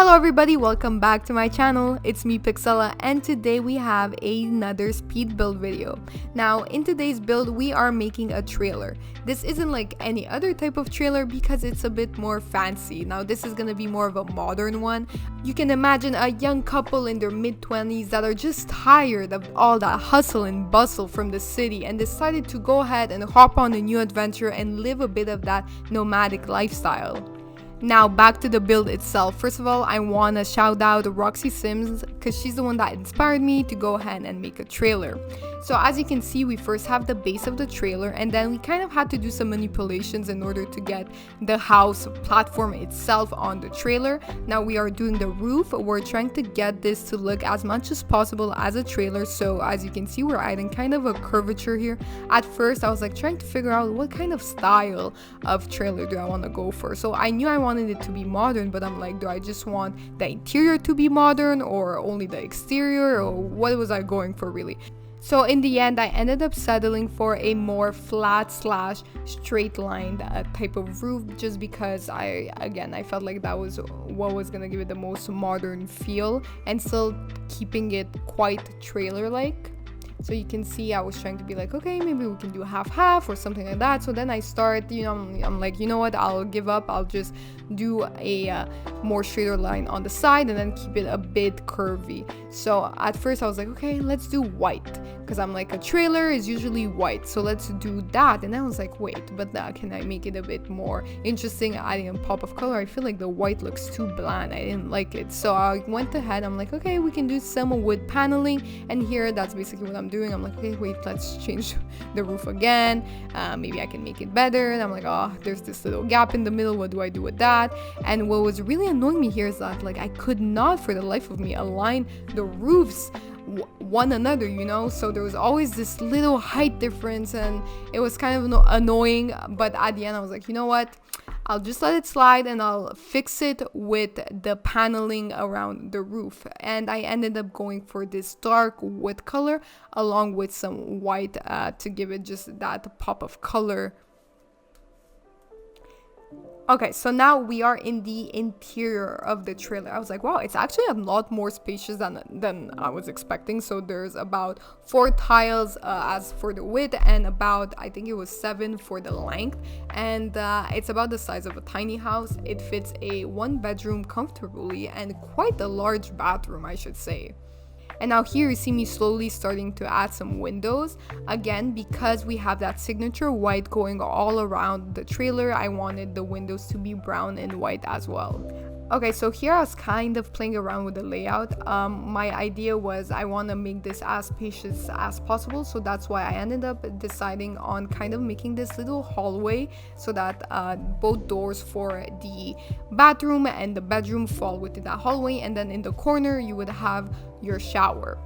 Hello everybody, welcome back to my channel. It's me Pixella, and today we have another speed build video. Now in today's build we are making a trailer. This isn't like any other type of trailer because it's a bit more fancy. Now this is gonna be more of a modern one. You can imagine a young couple in their mid-20s that are just tired of all that hustle and bustle from the city and decided to go ahead and hop on a new adventure and live a bit of that nomadic lifestyle. Now back to the build itself. First of all, I want to shout out Roxy Sims because she's the one that inspired me to go ahead and make a trailer. So as you can see, we first have the base of the trailer, and then we kind of had to do some manipulations in order to get the house platform itself on the trailer. Now we are doing the roof. We're trying to get this to look as much as possible as a trailer. So as you can see, we're adding kind of a curvature here. At first I was like trying to figure out what kind of style of trailer do I want to go for. So I knew I wanted it to be modern, but I'm like, do I just want the interior to be modern or only the exterior, or what was I going for really? So in the end, I ended up settling for a more flat slash straight lined type of roof, just because I felt like that was what was gonna give it the most modern feel and still keeping it quite trailer like. So you can see I was trying to be like, okay, maybe we can do half or something like that. So then I start, I'm like, you know what, I'll give up. I'll just do a more straighter line on the side and then keep it a bit curvy. So at first I was like, okay, let's do white, because I'm like, a trailer is usually white, so let's do that. And then I was like, wait, but can I make it a bit more interesting, adding a pop of color? I feel like the white looks too bland. I didn't like it, so I went ahead. I'm like, okay, we can do some wood paneling, and here that's basically what I'm doing. I'm like, okay, wait, let's change the roof again. Maybe I can make it better. And I'm like, oh, there's this little gap in the middle, what do I do with that? And what was really annoying me here is that like I could not for the life of me align the roofs one another, so there was always this little height difference, and it was kind of annoying. But at the end I was like, you know what, I'll just let it slide and I'll fix it with the paneling around the roof. And I ended up going for this dark wood color along with some white to give it just that pop of color. Okay, so now we are in the interior of the trailer. I was like, wow, it's actually a lot more spacious than I was expecting. So there's about 4 tiles as for the width, and about, I think it was 7 for the length. And it's about the size of a tiny house. It fits a 1-bedroom comfortably and quite a large bathroom, I should say. And now here you see me slowly starting to add some windows. Again, because we have that signature white going all around the trailer, I wanted the windows to be brown and white as well. Okay, so here I was kind of playing around with the layout. My idea was I want to make this as spacious as possible, so that's why I ended up deciding on kind of making this little hallway so that both doors for the bathroom and the bedroom fall within that hallway, and then in the corner you would have your shower.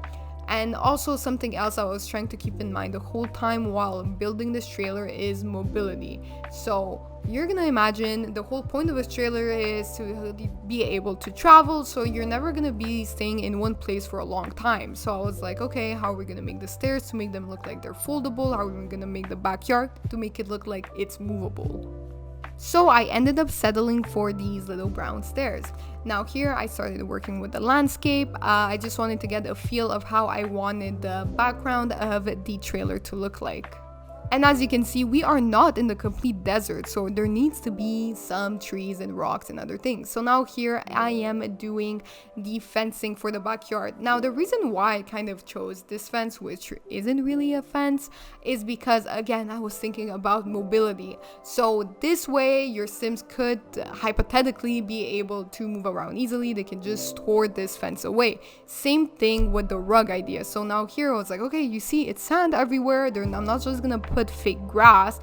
And also something else I was trying to keep in mind the whole time while building this trailer is mobility. So you're gonna imagine the whole point of this trailer is to be able to travel, so you're never gonna be staying in one place for a long time. So I was like, okay, how are we gonna make the stairs to make them look like they're foldable? How are we gonna make the backyard to make it look like it's movable? So I ended up settling for these little brown stairs. Now here I started working with the landscape. I just wanted to get a feel of how I wanted the background of the trailer to look like. And as you can see, we are not in the complete desert, so there needs to be some trees and rocks and other things. So now here I am doing the fencing for the backyard. Now the reason why I kind of chose this fence, which isn't really a fence, is because again I was thinking about mobility. So this way your Sims could hypothetically be able to move around easily. They can just store this fence away. Same thing with the rug idea. So now here I was like, okay, you see it's sand everywhere. I'm not just gonna put fake grass.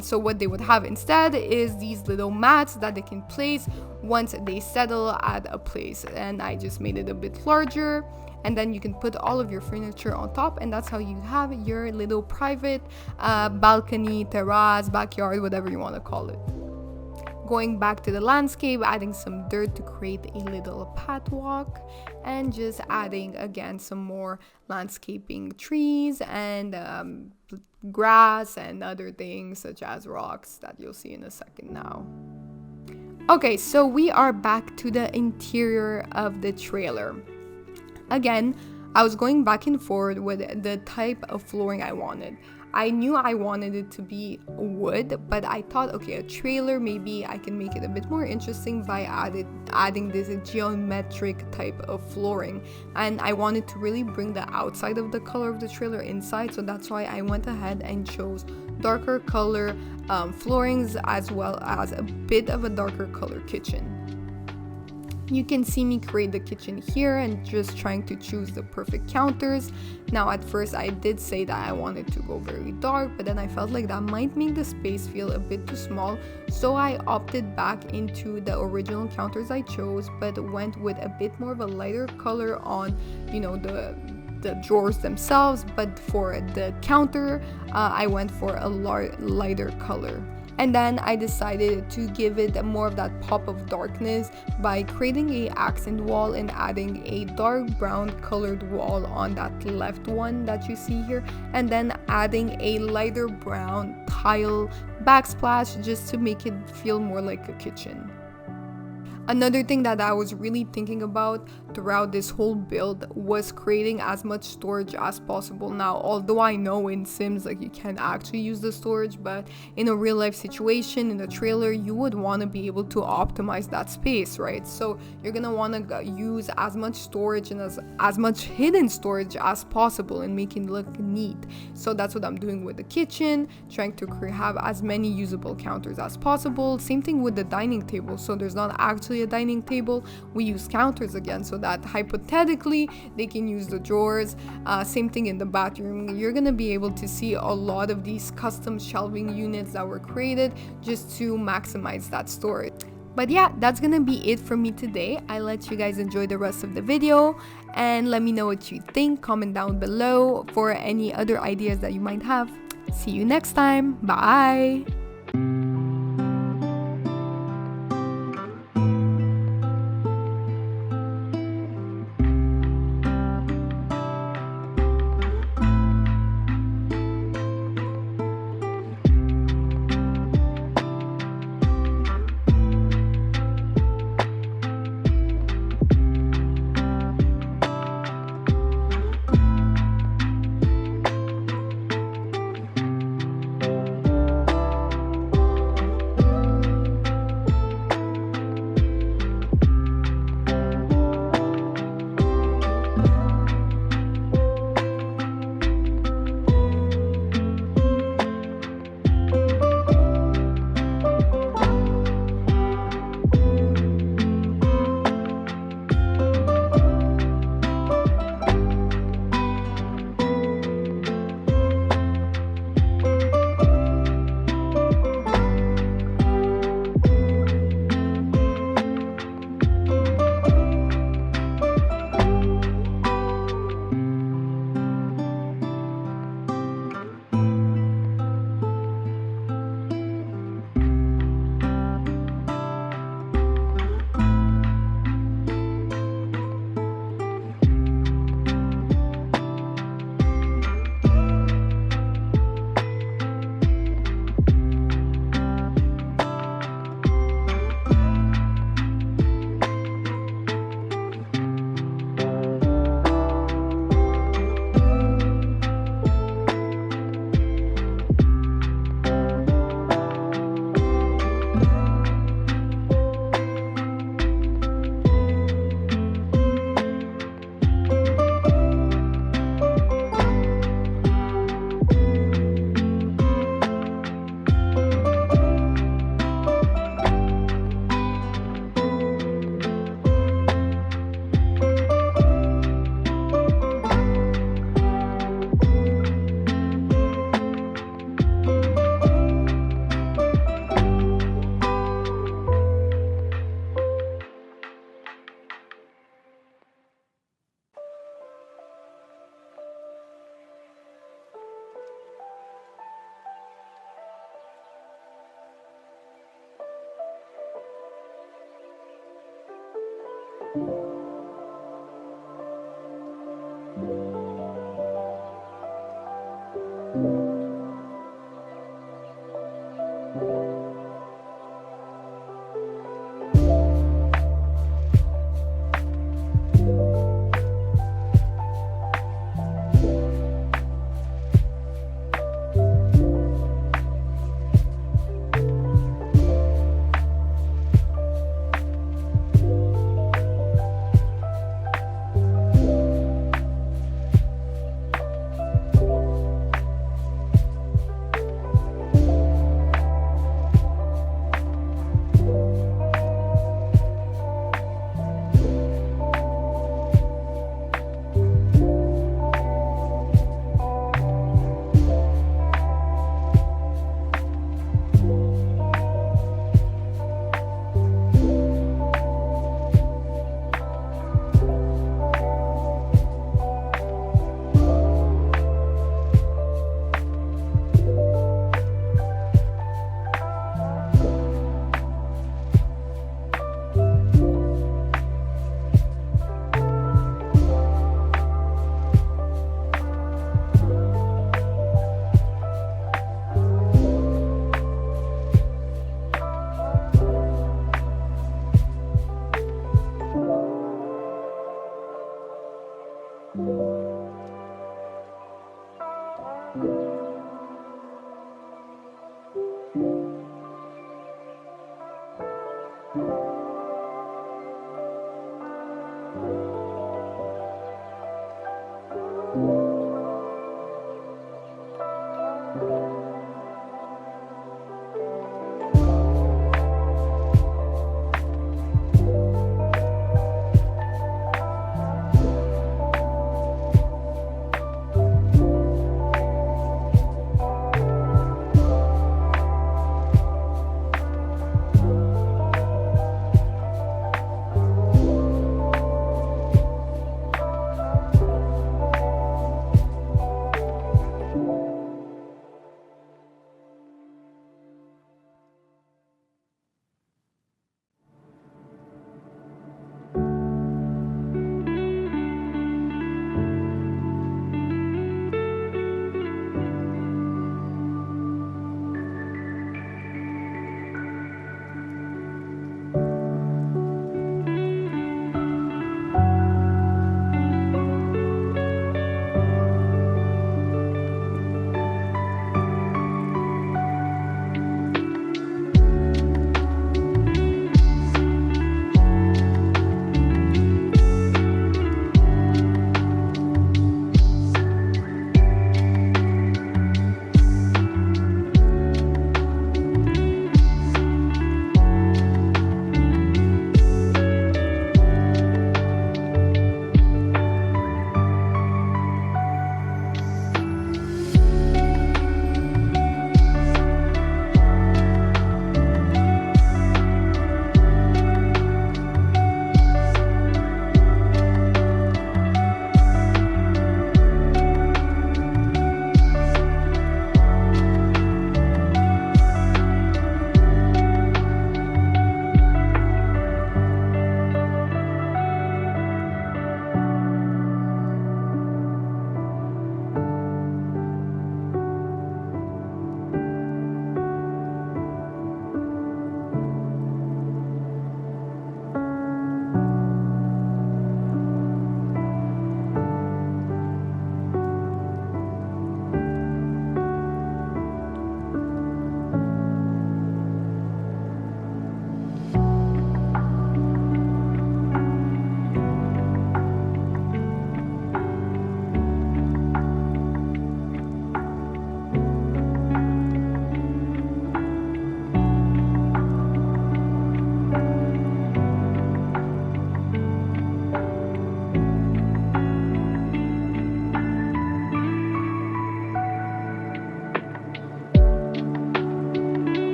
So what they would have instead is these little mats that they can place once they settle at a place. And I just made it a bit larger, and then you can put all of your furniture on top, and that's how you have your little private balcony, terrace, backyard, whatever you want to call it. Going back to the landscape, adding some dirt to create a little path walk, and just adding again some more landscaping trees and grass and other things such as rocks that you'll see in a second now. Okay, so we are back to the interior of the trailer. Again, I was going back and forth with the type of flooring I wanted. I knew I wanted it to be wood, but I thought, okay, a trailer, maybe I can make it a bit more interesting by adding this geometric type of flooring. And I wanted to really bring the outside of the color of the trailer inside, so that's why I went ahead and chose darker color floorings, as well as a bit of a darker color kitchen. You can see me create the kitchen here and just trying to choose the perfect counters. Now at first I did say that I wanted to go very dark, but then I felt like that might make the space feel a bit too small, so I opted back into the original counters I chose, but went with a bit more of a lighter color on, you know, the drawers themselves. But for the counter, I went for a lighter color. And then I decided to give it more of that pop of darkness by creating a accent wall and adding a dark brown colored wall on that left one that you see here, and then adding a lighter brown tile backsplash just to make it feel more like a kitchen. Another thing that I was really thinking about throughout this whole build was creating as much storage as possible. Now, although I know in Sims like you can actually use the storage, but in a real life situation in a trailer you would want to be able to optimize that space, right? So you're gonna want to use as much storage and as much hidden storage as possible and making it look neat. So that's what I'm doing with the kitchen, trying to have as many usable counters as possible. Same thing with the dining table, so there's not actually a dining table, we use counters again so that hypothetically they can use the drawers. Same thing in the bathroom, you're gonna be able to see a lot of these custom shelving units that were created just to maximize that storage. But yeah, that's gonna be it for me today. I let you guys enjoy the rest of the video and let me know what you think. Comment down below for any other ideas that you might have. See you next time. Bye.